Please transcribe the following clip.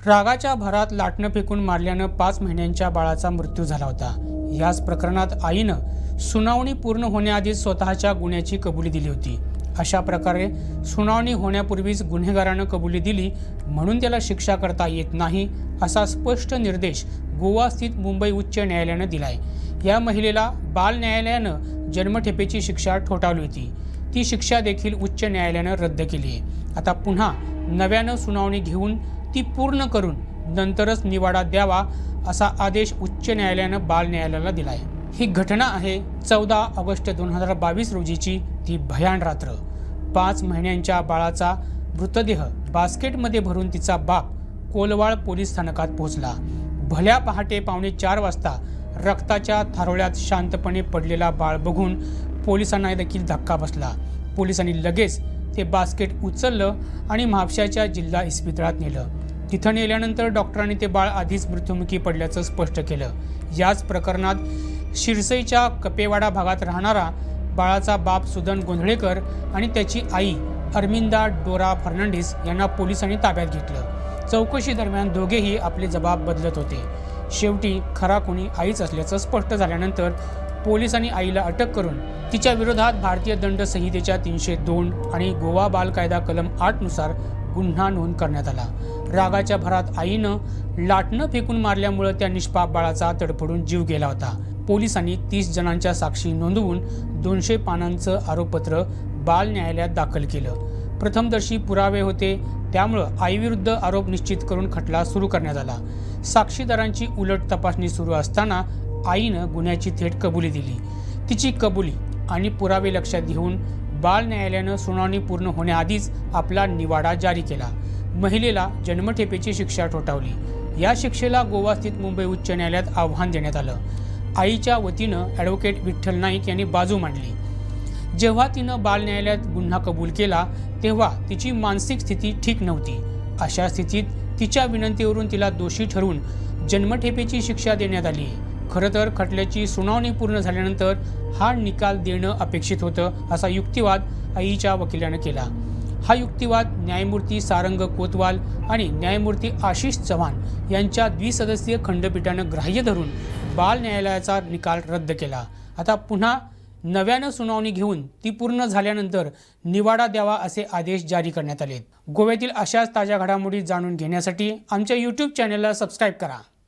रागाच्या भरात लाटणं फेकून मारल्यानं 5 महिन्यांच्या बाळाचा मृत्यू झाला होता। याच प्रकरणात आईनं सुनावणी पूर्ण होण्याआधीच स्वतःच्या गुन्ह्याची कबुली दिली होती। अशा प्रकारे सुनावणी होण्यापूर्वीच गुन्हेगारानं कबुली दिली म्हणून त्याला शिक्षा करता येत नाही असा स्पष्ट निर्देश गोवा स्थित मुंबई उच्च न्यायालयानं दिलाय। या महिलेला बाल न्यायालयानं जन्मठेपेची शिक्षा ठोठावली होती। ती शिक्षा देखील उच्च न्यायालयानं रद्द केली आहे। आता पुन्हा नव्यानं सुनावणी घेऊन ती पूर्ण करून नंतरच निवाडा द्यावा असा आदेश उच्च न्यायालयानं बाल न्यायालयाला दिलाय। ही घटना आहे 14 ऑगस्ट 2022 रोजीची ती भयान रात्र। 5 महिन्यांच्या बाळाचा मृतदेह बास्केटमध्ये भरून तिचा बाप कोलवाळ पोलीस स्थानकात पोहोचला। भल्या पहाटे 3:45 वाजता रक्ताच्या थारोळ्यात शांतपणे पडलेला बाळ बघून पोलिसांना देखील धक्का बसला। पोलिसांनी लगेच ते बास्केट उचललं आणि म्हापशाच्या जिल्हा इस्पितळात नेलं। तिथं नेल्यानंतर डॉक्टरांनी ते बाळ आधीच मृत्युमुखी पडल्याचं स्पष्ट केलं। याच प्रकरणात शिरसईच्या कपेवाडा भागात राहणारा बाळाचा बाप सुदन गोंधळेकर आणि त्याची आई अरमिंदा डोरा फर्नांडिस यांना पोलिसांनी ताब्यात घेतलं। चौकशी दरम्यान दोघेही आपले जबाब बदलत होते। शेवटी खरा कोणी आईच असल्याचं स्पष्ट झाल्यानंतर पोलिसांनी आईला अटक करून तिच्या विरोधात भारतीय दंड संहितेच्या 302 आणि गोवा बाल कायदा कलम 8 नुसार गुन्हा नोंद करण्यात आला। रागाच्या भरात आईनं लाटणं फेकून मारल्यामुळे त्या निष्पाप बाळाचा तडफडून जीव गेला होता। पोलिसांनी 30 जणांच्या साक्षी नोंदवून 200 पानांचं आरोपपत्र बाल न्यायालयात दाखल केलं। प्रथमदर्शी पुरावे होते त्यामुळं आईविरुद्ध आरोप निश्चित करून खटला सुरू करण्यात आला। साक्षीदारांची उलट तपासणी सुरू असताना आईनं गुन्ह्याची थेट कबुली दिली। तिची कबुली आणि पुरावे लक्षात घेऊन बाल न्यायालयानं सुनावणी पूर्ण होण्याआधीच आपला निवाडा जारी केला। महिलेला जन्मठेपेची शिक्षा ठोठावली। या शिक्षेला गोवा स्थित मुंबई उच्च न्यायालयात आव्हान देण्यात आलं। आईच्या वतीनं ॲडव्होकेट विठ्ठल नाईक यांनी बाजू मांडली। जेव्हा तिनं बाल न्यायालयात गुन्हा कबूल केला तेव्हा तिची मानसिक स्थिती ठीक नव्हती। अशा स्थितीत तिच्या विनंतीवरून तिला दोषी ठरवून जन्मठेपेची शिक्षा देण्यात आली। खरं तर खटल्याची सुनावणी पूर्ण झाल्यानंतर हा निकाल देणं अपेक्षित होतं असा युक्तिवाद आईच्या वकिलानं केला। हा युक्तिवाद न्यायमूर्ती सारंग कोतवाल आणि न्यायमूर्ती आशिष चव्हाण यांच्या द्विसदस्यीय खंडपीठानं ग्राह्य धरून बाल न्यायालयाचा निकाल रद्द केला। आता पुन्हा नव्यानं सुनावणी घेऊन ती पूर्ण झाल्यानंतर निवाडा द्यावा असे आदेश जारी करण्यात आले। गोव्यातील अशाच ताज्या घडामोडी जाणून घेण्यासाठी आमच्या YouTube चॅनलला सबस्क्राईब करा।